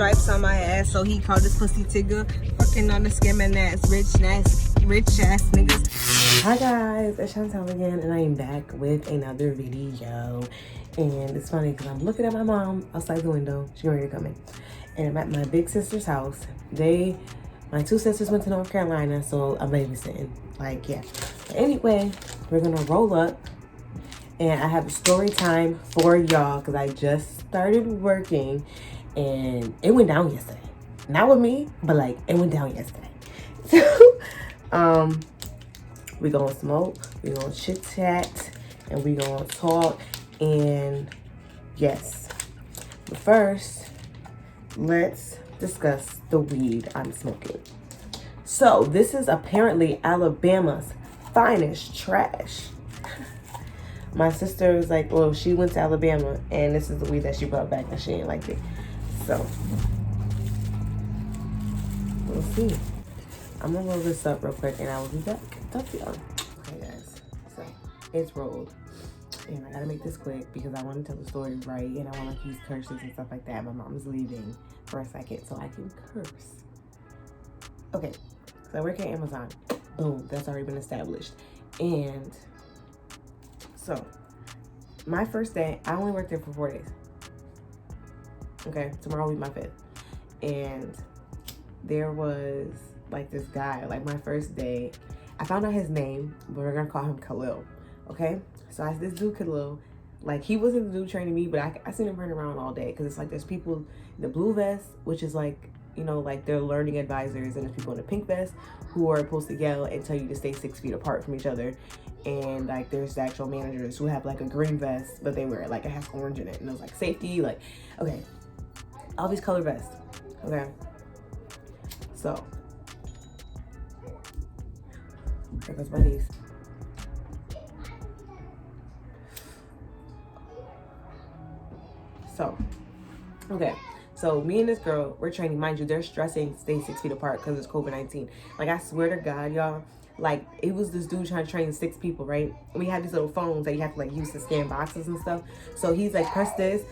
stripes on my ass, so he called this pussy Tigger. Fucking on the scamming ass, rich ass niggas. Hi guys, it's Chantal again, and I am back with another video. And it's funny because I'm looking at my mom outside the window. She's ready to come in. And I'm at my big sister's house. My two sisters went to North Carolina, so I'm babysitting. Like, yeah. But anyway, we're gonna roll up. And I have a story time for y'all because I just started working and it went down yesterday. Not with me, but like it went down yesterday. So we gonna smoke, we gonna chit chat, and we gonna talk. And yes, but first let's discuss the weed I'm smoking. So this is apparently Alabama's finest trash. My sister was like, well, she went to Alabama and this is the weed that she brought back and she didn't like it. So, we'll see. I'm gonna roll this up real quick and I will be back. Talk to y'all. Okay guys, so it's rolled. And I gotta make this quick because I want to tell the story right and I want to use curses and stuff like that. My mom's leaving for a second so I can curse. Okay, so I work at Amazon. Boom, that's already been established. And so, my first day, I only worked there for 4 days. Okay, tomorrow will be my 5th. And there was like this guy, like my first day, I found out his name, but we're gonna call him Khalil, okay? So this dude Khalil, like he wasn't the dude training me, but I seen him running around all day because it's like there's people in the blue vest, which is like, you know, like they're learning advisors, and there's people in the pink vest who are supposed to yell and tell you to stay 6 feet apart from each other. And like there's the actual managers who have like a green vest, but they wear it like it has orange in it, and it was like safety, like, okay, all these color vests, okay? So there goes my niece. So okay, so me and this girl, we're training. Mind you, they're stressing stay 6 feet apart because it's COVID-19. Like I swear to God, y'all, like it was this dude trying to train 6 people, right? And we had these little phones that you have to like use to scan boxes and stuff. So he's like, press this.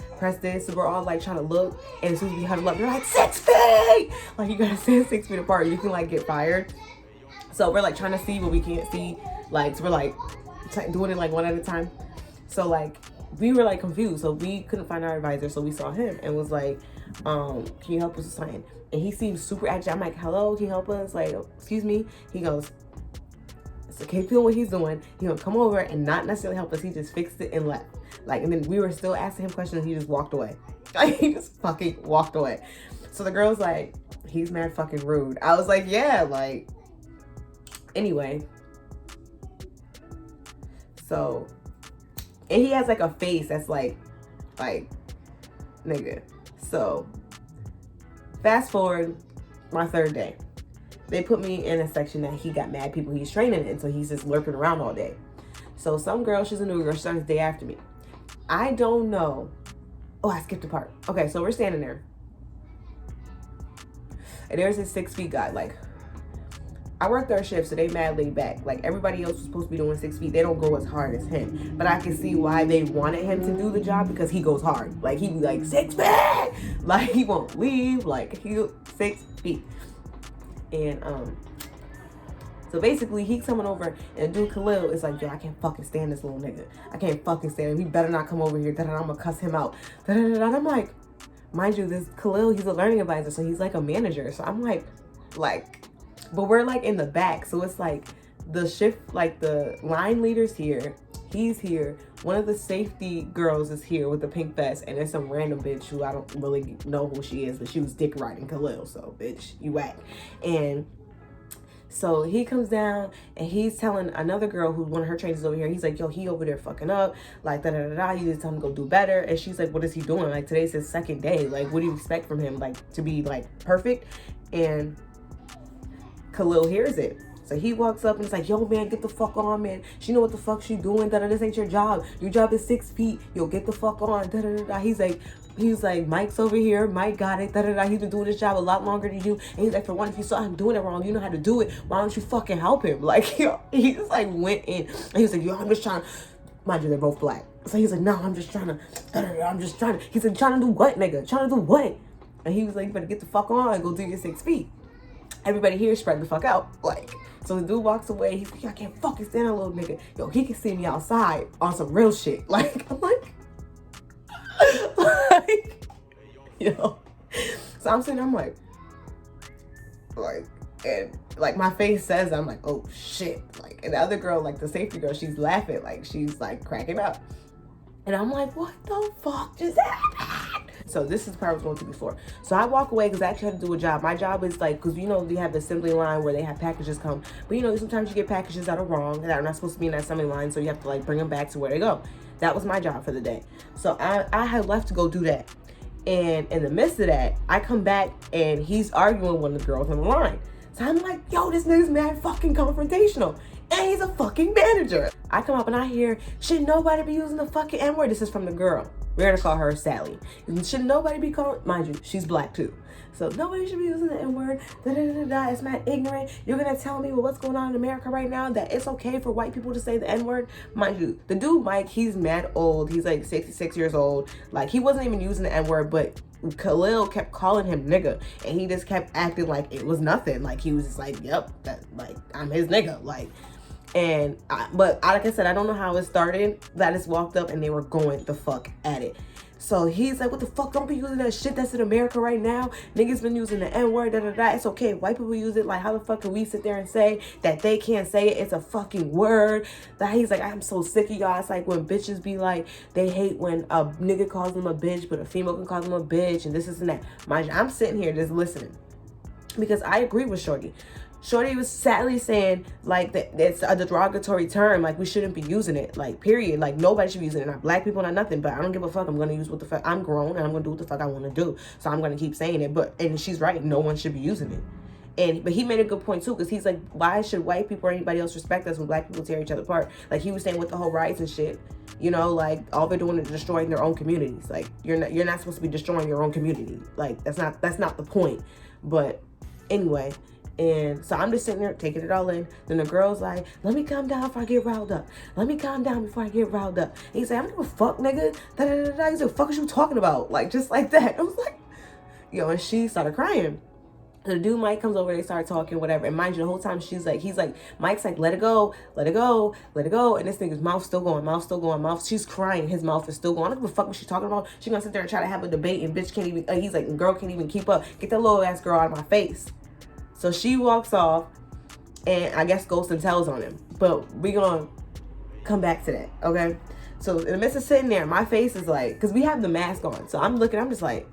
So we're all like trying to look, and as soon as we huddle up, they're like 6 feet. Like you gotta stand 6 feet apart. You can like get fired. So we're like trying to see, but we can't see. Like so we're like doing it like one at a time. So like we were like confused, so we couldn't find our advisor. So we saw him and was like, can you help us with something? And he seemed super agitated. I'm like, hello, can you help us? Like, excuse me. He goes, so keep doing what he's doing. He gonna come over and not necessarily help us. He just fixed it and left. Like, and then we were still asking him questions and he just walked away. Like, he just fucking walked away. So the girl's like, he's mad fucking rude. I was like, yeah, like, anyway. So, and he has like a face that's like, nigga. So, fast forward my 3rd day. They put me in a section that he got mad people he's training in, so he's just lurking around all day. So some girl, she's a new girl, she starts the day after me. I don't know. Oh, I skipped a part. Okay, so we're standing there. And there's this 6 feet guy. Like, I work 3rd shift, so they mad laid back. Like, everybody else was supposed to be doing 6 feet. They don't go as hard as him. But I can see why they wanted him to do the job, because he goes hard. Like, he be like, 6 feet! Like, he won't leave. Like, he 6 feet. And so basically he's coming over, and dude Khalil is like, yo, I can't fucking stand this little nigga. I can't fucking stand him. He better not come over here. I'm gonna cuss him out. And I'm like, mind you, this Khalil, he's a learning advisor, so he's like a manager. So I'm like, but we're like in the back, so it's like the shift, like the line leader's here. He's here. One of the safety girls is here with the pink vest, and there's some random bitch who I don't really know who she is, but she was dick riding Khalil, so bitch, you whack. And so he comes down and he's telling another girl who one of her trainers over here, he's like, yo, he over there fucking up, like you just tell him to go do better. And she's like, what is he doing? Like, today's his 2nd day. Like, what do you expect from him? Like, to be like perfect? And Khalil hears it. So he walks up and it's like, yo, man, get the fuck on, man. She know what the fuck she doing. This ain't your job. Your job is 6 feet. Yo, get the fuck on. He's like, Mike's over here. Mike got it. He's been doing this job a lot longer than you. And he's like, for one, if you saw him doing it wrong, you know how to do it. Why don't you fucking help him? Like, yo, he just like went in. And he was like, yo, I'm just trying to, mind you, they're both black. So he's like, no, I'm just trying to. He said, trying to do what, nigga? Trying to do what? And he was like, you better get the fuck on and go do your 6 feet. Everybody here spread the fuck out. Like, so the dude walks away. He's like, I can't fucking stand a little nigga. Yo, he can see me outside on some real shit. Like, I'm like, yo. So I'm sitting there, I'm like, and like my face says, I'm like, oh shit. Like, and the other girl, like the safety girl, she's laughing. Like, she's like cracking up. And I'm like, what the fuck just happened? So this is the part I was going to before. So I walk away because I actually have to do a job. My job is like, because you know, they have the assembly line where they have packages come. But you know, sometimes you get packages that are wrong, that are not supposed to be in that assembly line. So you have to like bring them back to where they go. That was my job for the day. So I had left to go do that. And in the midst of that, I come back and he's arguing with one of the girls on the line. So I'm like, yo, this nigga's mad fucking confrontational. And he's a fucking manager. I come up and I hear, should nobody be using the fucking N-word? This is from the girl. We're gonna call her Sally. Should nobody be calling, mind you, she's black too. So nobody should be using the N-word. It's mad ignorant. You're gonna tell me, well, what's going on in America right now, that it's okay for white people to say the N-word? Mind you, the dude, Mike, he's mad old. He's like 66 years old. Like, he wasn't even using the N-word, but Khalil kept calling him nigga, and he just kept acting like it was nothing. Like, he was just like, yep, that, like, I'm his nigga. Like, and but like I said, I don't know how it started. I just walked up and they were going the fuck at it. So he's like, what the fuck? Don't be using that shit that's in America right now. Niggas been using the N-word, It's okay. White people use it. Like, how the fuck can we sit there and say that they can't say it? It's a fucking word. That he's like, I'm so sick of y'all. It's like when bitches be like, they hate when a nigga calls them a bitch, but a female can call them a bitch, and this and that. Mind you, I'm sitting here just listening because I agree with Shorty. Shorty was sadly saying, like, that it's a derogatory term. Like, we shouldn't be using it. Like, period. Like, nobody should be using it. Not black people, not nothing. But I don't give a fuck. I'm going to use what the fuck. I'm grown, and I'm going to do what the fuck I want to do. So I'm going to keep saying it. And she's right. No one should be using it. But he made a good point, too. Because he's like, why should white people or anybody else respect us when black people tear each other apart? Like, he was saying with the whole riots and shit. You know, like, all they're doing is destroying their own communities. Like, you're not supposed to be destroying your own community. Like, that's not the point. But anyway. And so I'm just sitting there taking it all in. Then the girl's like, let me calm down before I get riled up. Let me calm down before I get riled up. And he's like, I don't give a fuck, nigga. He's like, fuck is you talking about? Like, just like that. I was like, yo, and she started crying. The dude Mike comes over, they start talking, whatever. And mind you, the whole time he's like, Mike's like, let it go, let it go, let it go. And this nigga's mouth still going, she's crying, his mouth is still going. I don't give a fuck what she's talking about. She's gonna sit there and try to have a debate, and bitch can't even, he's like, girl can't even keep up. Get that little ass girl out of my face. So she walks off and I guess goes and tells on him. But we're going to come back to that, okay? So in the midst of sitting there, my face is like, because we have the mask on. So I'm just like,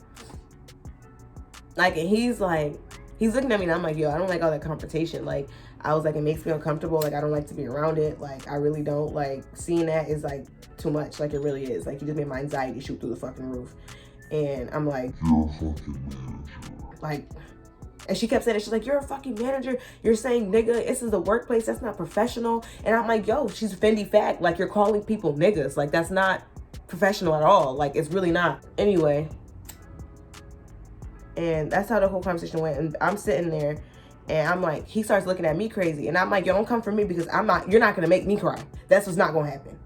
and he's looking at me and I'm like, yo, I don't like all that confrontation. Like, I was like, it makes me uncomfortable. Like, I don't like to be around it. Like, I really don't. Like, seeing that is like too much. Like, it really is. Like, you just made my anxiety shoot through the fucking roof. And I'm like, you're a fucking manager. Like, and she kept saying it. She's like, you're a fucking manager. You're saying nigga. This is the workplace. That's not professional. And I'm like, yo, she's Fendi fact. Like, you're calling people niggas. Like, that's not professional at all. Like, it's really not. Anyway. And that's how the whole conversation went. And I'm sitting there and I'm like, he starts looking at me crazy. And I'm like, yo, don't come for me because you're not going to make me cry. That's what's not going to happen.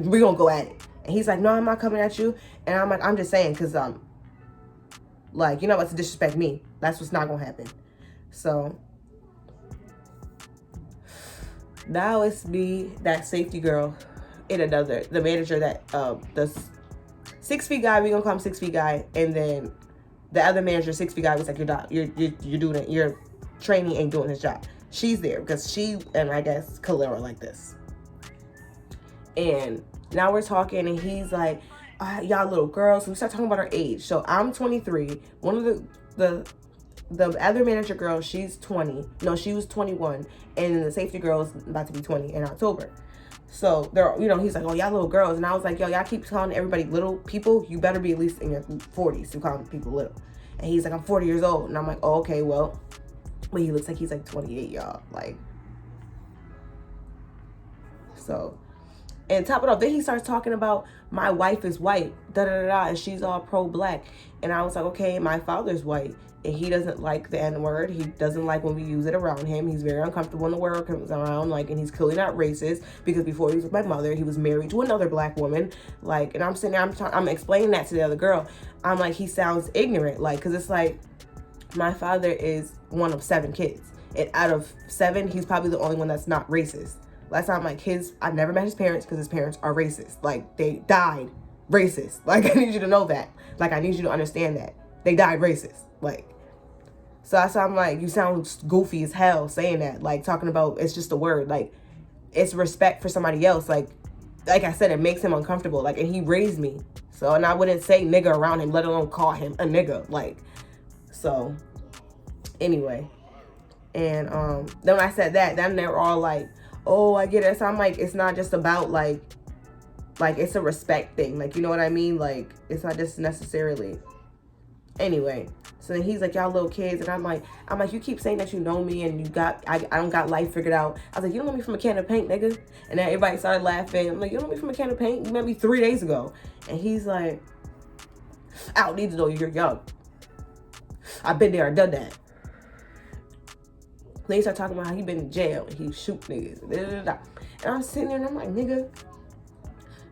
We're going to go at it. And he's like, no, I'm not coming at you. And I'm like, I'm just saying because, like, you're not about to disrespect me. That's what's not gonna happen. So now it's me, that safety girl, and the manager that the 6 feet guy, we gonna call him 6 feet guy, and then the other manager, 6 feet guy, was like, you're doing it, your trainee ain't doing his job. She's there because she and I guess Khalil are like this. And now we're talking and he's like, y'all little girls. So we start talking about our age. So I'm 23. One of the other manager girl, she's 20. No, she was 21. And then the safety girl is about to be 20 in October. So they're, he's like, oh, y'all little girls. And I was like, yo, y'all keep calling everybody little people. You better be at least in your 40s to call people little. And he's like, I'm 40 years old. And I'm like, oh, okay, well. But he looks like he's like 28, y'all. Like, so And top it off, then he starts talking about my wife is white, da da da da, and she's all pro-black. And I was like, okay, my father's white, and he doesn't like the N-word. He doesn't like when we use it around him. He's very uncomfortable when the word comes around, like, and he's clearly not racist, because before he was with my mother, he was married to another black woman, like, and I'm sitting there, I'm explaining that to the other girl. I'm like, he sounds ignorant, like, because it's like, my father is one of 7 kids, and out of 7, he's probably the only one that's not racist. Last time, like, I've never met his parents because his parents are racist. Like, they died racist. Like, I need you to know that. Like, I need you to understand that. They died racist. Like, so I'm like, you sound goofy as hell saying that. Like, talking about, it's just a word. Like, it's respect for somebody else. Like I said, it makes him uncomfortable. Like, and he raised me. So, and I wouldn't say nigga around him, let alone call him a nigga. Like, so, anyway. And then when I said that, then they were all like, oh, I get it. So I'm like, it's not just about like it's a respect thing. Like, you know what I mean? Like, it's not just necessarily. Anyway, so then he's like, y'all little kids. And I'm like, you keep saying that you know me and I don't got life figured out. I was like, you don't know me from a can of paint, nigga. And then everybody started laughing. I'm like, you don't know me from a can of paint? You met me 3 days ago. And he's like, I don't need to know you're young. I've been there, I done that. Then he started talking about how he been in jail and he shoot niggas. Da, da, da, da. And I'm sitting there and I'm like, nigga,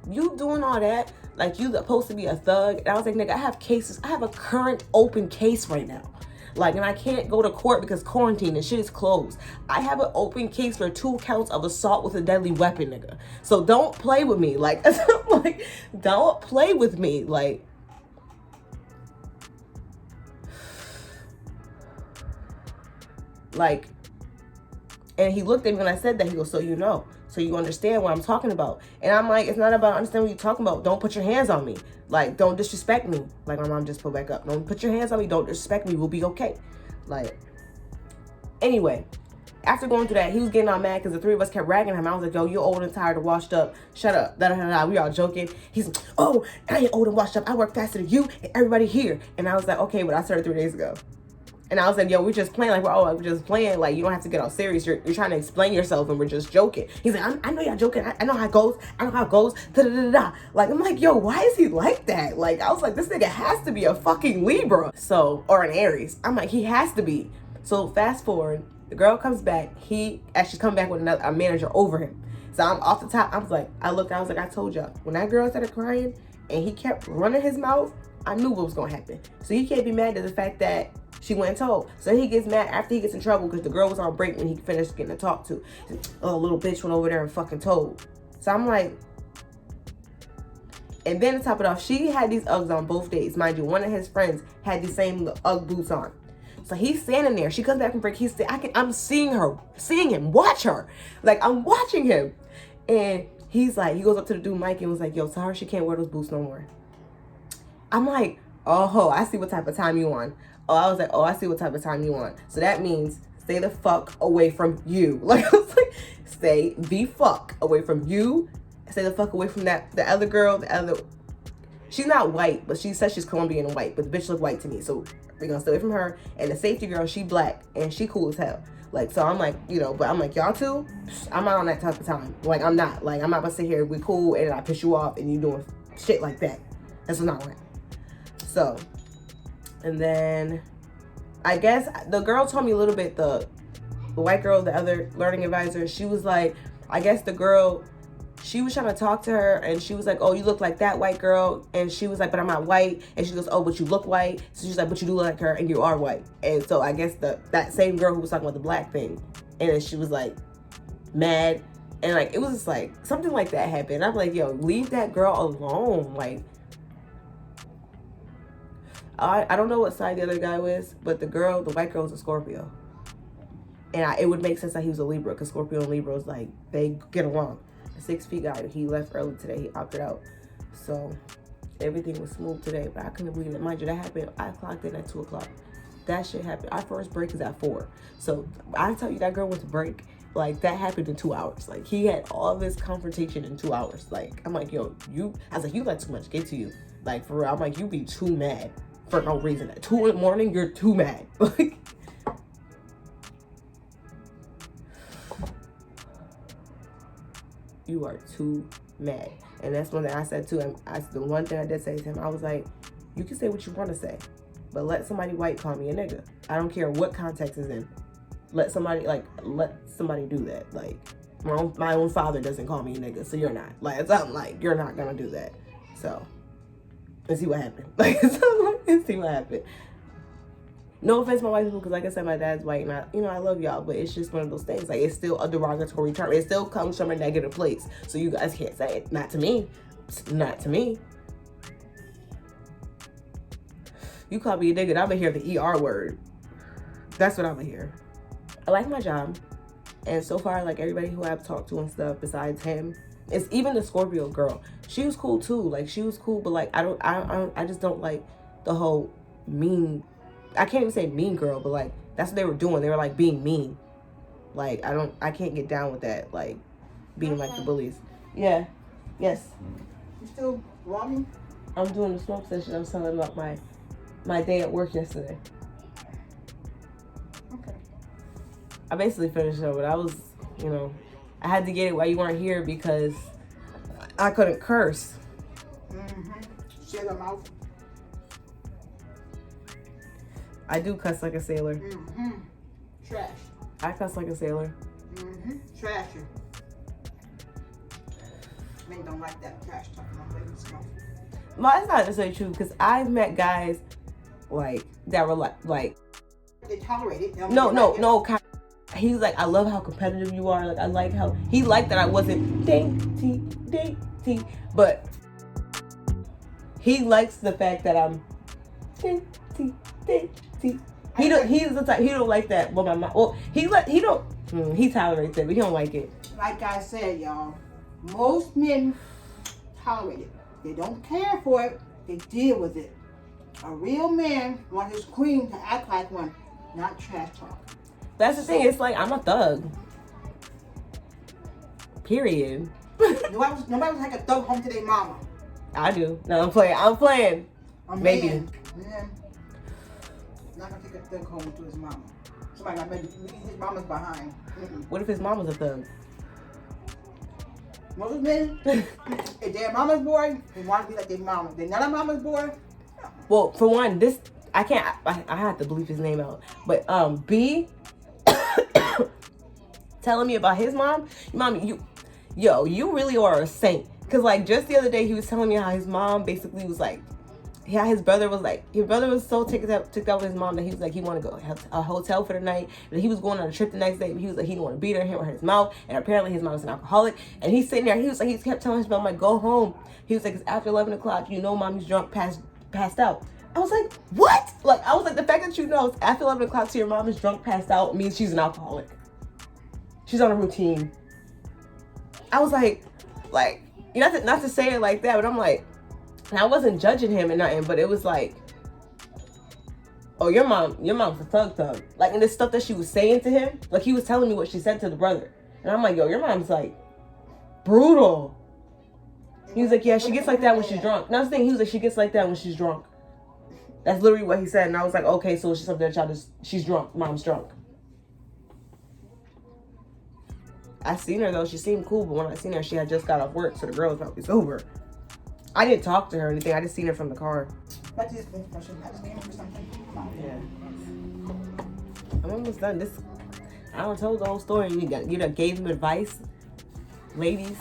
you doing all that like you supposed to be a thug? And I was like, nigga, I have cases. I have a current open case right now. Like, and I can't go to court because quarantine and shit is closed. I have an open case for 2 counts of assault with a deadly weapon, nigga. So don't play with me. Like, like, don't play with me. Like, and he looked at me when I said that. He goes, so you know. So you understand what I'm talking about. And I'm like, it's not about understanding what you're talking about. Don't put your hands on me. Like, don't disrespect me. Like, my mom just put back up. Don't put your hands on me. Don't disrespect me. We'll be okay. Like, anyway, after going through that, he was getting all mad because the 3 of us kept ragging him. I was like, yo, you're old and tired and washed up. Shut up. Da, da, da, da. We all joking. He's like, oh, I ain't old and washed up. I work faster than you and everybody here. And I was like, okay, but I started 3 days ago. And I was like, yo, we're just playing. Like, we're just playing. Like, you don't have to get all serious. You're trying to explain yourself and we're just joking. He's like, I know y'all joking. I know how it goes. I know how it goes. Da, da, da, da. Like, I'm like, yo, why is he like that? Like, I was like, this nigga has to be a fucking Libra. So, or an Aries. I'm like, he has to be. So, fast forward. The girl comes back. He actually come back with a manager over him. So, I'm off the top. I was like, I was like, I told y'all. When that girl started crying and he kept running his mouth, I knew what was going to happen. So, you can't be mad at the fact that she went and told. So he gets mad after he gets in trouble because the girl was on break when he finished getting to talk to. Oh, little bitch went over there and fucking told. So I'm like, and then to top it off, she had these Uggs on both days. Mind you, one of his friends had the same Ugg boots on. So he's standing there. She comes back from break. I'm seeing him, watch her. Like, I'm watching him. And he's like, he goes up to the dude Mike and was like, yo, tell her she can't wear those boots no more. I'm like, oh, I see what type of time you on. Oh, I was like, oh, I see what type of time you want. So that means stay the fuck away from you. Like, I was like, stay the fuck away from you. Stay the fuck away from the other girl, she's not white, but she says she's Colombian and white, but the bitch look white to me. So we're gonna stay away from her. And the safety girl, she black and she cool as hell. Like, so I'm like, you know, but I'm like, y'all two, I'm not on that type of time. Like, I'm not about to sit here, we cool, and I piss you off and you doing shit like that. That's not right. So, and then I guess the girl told me a little bit, the white girl, the other learning advisor, she was like, I guess the girl, she was trying to talk to her and she was like, oh, you look like that white girl. And she was like, but I'm not white. And she goes, oh, but you look white. So she's like, but you do look like her and you are white. And so I guess that same girl who was talking about the black thing. And then she was like mad. And like, it was just like, something like that happened. I'm like, yo, leave that girl alone. Like, I don't know what side the other guy was, but the white girl was a Scorpio. And it would make sense that he was a Libra, because Scorpio and Libra is like, they get along. A 6 feet guy, he left early today, he opted out. So everything was smooth today, but I couldn't believe it. Mind you, that happened, I clocked in at 2 o'clock. That shit happened. Our first break is at 4. So I tell you, that girl went to break. Like, that happened in 2 hours. Like, he had all this confrontation in 2 hours. Like, I'm like, yo, I was like, you let too much get to you. Like, for real, I'm like, you be too mad for no reason. At 2 in the morning, you're too mad. Like, you are too mad. And that's one thing I said to him. The one thing I did say to him, I was like, you can say what you want to say, but let somebody white call me a nigga. I don't care what context is in. Let somebody do that. Like, my own father doesn't call me a nigga, so you're not. Like, it's something like, you're not gonna do that. So, let's see what happened. Like, let's see what happened. No offense, my white people, because like I said, my dad's white, and I love y'all, but it's just one of those things. Like, it's still a derogatory term. It still comes from a negative place. So you guys can't say it. Not to me. Not to me. You call me a nigga, I'm gonna hear the ER word. That's what I'm gonna hear. I like my job. And so far, like, everybody who I've talked to and stuff, besides him, it's even the Scorpio girl. She was cool too. Like, she was cool, but like, I just don't like the whole mean. I can't even say mean girl, but like, that's what they were doing. They were like being mean. Like, I can't get down with that. Like, being like the bullies. Yeah. Yes. You still vlogging? I'm doing the smoke session. I was telling about my day at work yesterday. Okay. I basically finished it, but I was, I had to get it while you weren't here because I couldn't curse. Shut her mouth. I do cuss like a sailor. Trash. I cuss like a sailor. Trash you. Men don't like that trash talking on ladies' mouth. Well, that's not necessarily true because I've met guys like that were like they tolerate it. No. He was like, I love how competitive you are. Like, I like how he liked that I wasn't dainty, but he likes the fact that I'm dainty. He's the type, he don't like that. Well, he tolerates it, but he don't like it. Like I said, y'all, most men tolerate it. They don't care for it. They deal with it. A real man wants his queen to act like one, not trash talk. That's the thing. It's like, I'm a thug. Period. Nobody was like a thug home to their mama. I do. No, I'm playing. Maybe. Man not gonna take a thug home to his mama. Somebody might leave his mama's behind. What if his mama's a thug? Most men, if they're a mama's boy, they want to be like their mama. If they're not a mama's boy. Well, for one, I have to bleep his name out. But B telling me about his mom, you really are a saint. Cause like just the other day he was telling me how his mom basically was like, his brother was so ticked out with his mom that he was like, he wanted to go have a hotel for the night, and he was going on a trip the next day, but he was like, he didn't want to beat her, him or his mouth, and apparently his mom was an alcoholic, and he's sitting there, he was like, he kept telling his mom, like, go home. He was like, it's after 11 o'clock, mommy's drunk, passed out. I was like, what? Like, I was like, the fact that it's after 11 o'clock, so your mom is drunk, passed out, means she's an alcoholic. She's on a routine. I was like, not to say it like that, but I'm like, and I wasn't judging him and nothing, but it was like, oh, your mom's a thug. Like, and the stuff that she was saying to him, like, he was telling me what she said to the brother. And I'm like, yo, your mom's like brutal. He was like, yeah, she gets like that when she's drunk. And I was thinking, he was like, she gets like that when she's drunk. That's literally what he said. And I was like, okay, so it's just something that she's drunk. Mom's drunk. I seen her though. She seemed cool, but when I seen her, she had just got off work, so the girl was probably sober. I didn't talk to her or anything. I just seen her from the car. Back to this question. I just came up with something. Yeah. I'm almost done. I don't told the whole story. You done gave him advice. Ladies,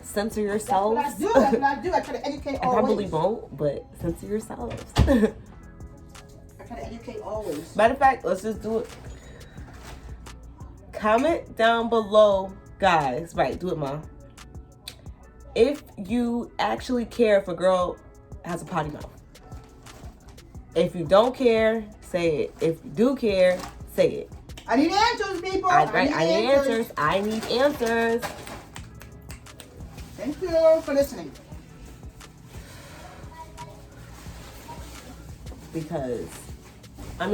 censor yourselves. That's what I do. I try to educate always. I probably won't, but censor yourselves. I try to educate always. Matter of fact, let's just do it. Comment down below, guys. Right, do it, Mom. If you actually care if a girl has a potty mouth. If you don't care, say it. If you do care, say it. I need answers, people. I need answers. I need answers. Thank you for listening. Because, I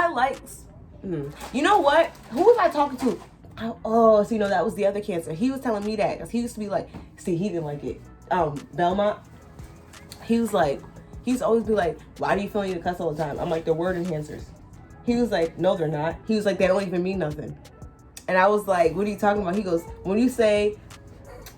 like, you know what? Who was I talking to? So that was the other Cancer. He was telling me that because he used to be like, he didn't like it. Belmont. He was like, he used to always be like, why do you feel you to cuss all the time? I'm like, they're word enhancers. He was like, no, they're not. He was like, they don't even mean nothing. And I was like, what are you talking about? He goes, when you say,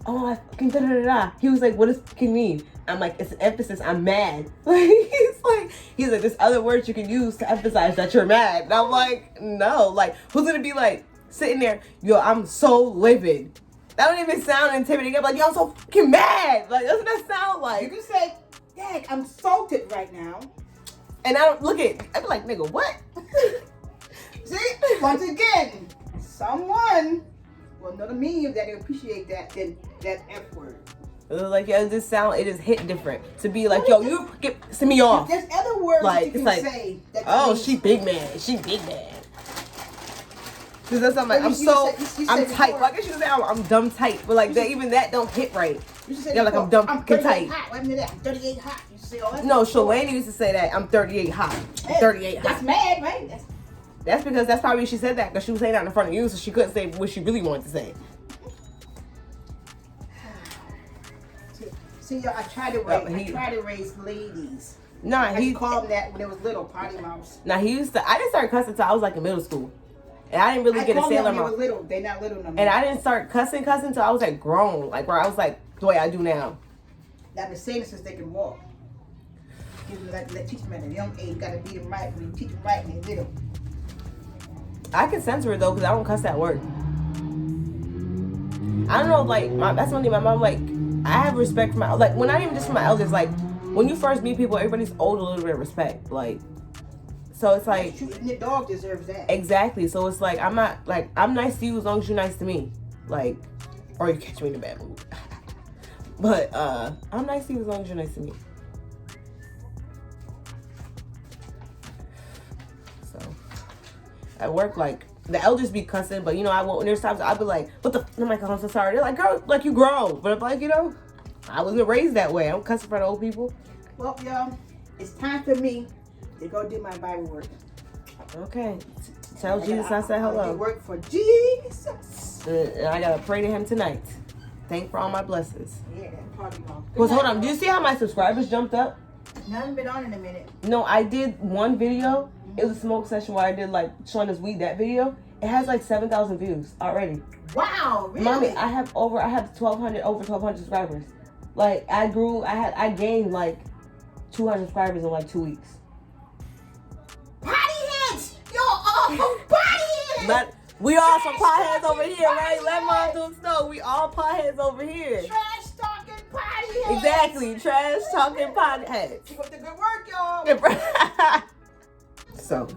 oh, I fucking da da da da. He was like, what does fucking mean? I'm like, it's an emphasis. I'm mad. Like, he's like, there's other words you can use to emphasize that you're mad. And I'm like, no. Like, who's gonna be like sitting there? Yo, I'm so livid. That don't even sound intimidating. I'm like, yo, I'm so fucking mad. Like, doesn't that sound You like? can say, Dad, I'm salted right now. And I don't look at. I be like, nigga, what? See, once again, someone will know the meaning of that and appreciate that than that F word. Like, yeah, it just hit different to be like, yo, you send me off. There's other words Like, that you it's can like, say. That oh, means- she big man. She big man. Cause that's I'm like, But I'm you so said I'm before- tight. Well, I guess you could say I'm dumb tight, but like that, even that don't hit right. You should say Yeah, like before, I'm dumb I'm fucking 38 tight. hot. Wait a minute, I'm 38 hot. You say all that. No, Shalane used to say that I'm 38 hot. Hey, 38 hot. That's mad, right? That's because that's probably she said that because she was saying that in front of you, so she couldn't say what she really wanted to say. See, y'all, I tried to raise ladies. Nah, I he called them that when they was little, potty mouths. Nah, he used to. I didn't start cussing until I was like in middle school, and I didn't really I get a called them sailor when they were mouth. little. They're not little no more. And I didn't start cussing until I was like grown, like where I was like the way I do now. I've been saying it since they can walk. You like teach them at a young age. You gotta beat them right when you teach them right when they're little. I can censor it though, because I don't cuss at work. I don't know, like, that's one thing my mom, like, I have respect for my, like, when not even just for my elders, like, when you first meet people, everybody's owed a little bit of respect, like, so it's like, Shooting the dog deserves that. exactly, so it's like, I'm not, like, I'm nice to you as long as you're nice to me, like, or you catch me in a bad mood, but, I'm nice to you as long as you're nice to me. So, at work, like, the elders be cussing, but you know, I won't. When there's times I'll be like, "What the?" I'm like, "Oh, I'm so sorry." They're like, "Girl, like you grow," but I'm like, you know, I wasn't raised that way. I don't cuss in front of old people. Well, y'all, it's time for me to go do my Bible work. Okay, tell Jesus I said I hello. work for Jesus. And I gotta pray to Him tonight. Thank for all my blessings. Yeah, that party mouth. Cause hold on, do you see how my subscribers jumped up? I haven't been on in a minute. No, I did one video. It was a smoke session where I did like showing us weed. That video, it has like 7,000 views already. Wow, really? Mommy, I have over 1,200 subscribers. Like I gained like 200 subscribers in like 2 weeks. Potty heads! Yo, oh, potty heads! But we all some potheads over here, right? Let mom do know we all potheads over here. Trash talking potty heads! Exactly, trash talking potheads. Keep up the good work, y'all. So,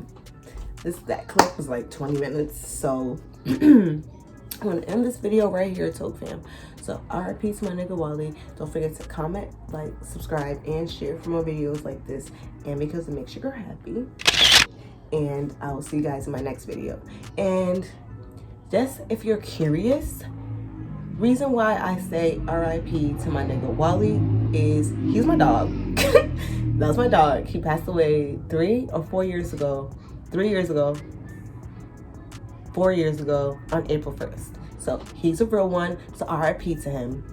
that clip was like 20 minutes. So, I'm gonna end this video right here, Toke fam. So, RIP to my nigga Wally. Don't forget to comment, like, subscribe, and share for more videos like this. And because it makes your girl happy. And I will see you guys in my next video. And just if you're curious, reason why I say RIP to my nigga Wally is he's my dog. That was my dog. He passed away 3 or 4 years ago. 3 years ago. 4 years ago on April 1st. So he's a real one. So RIP to him.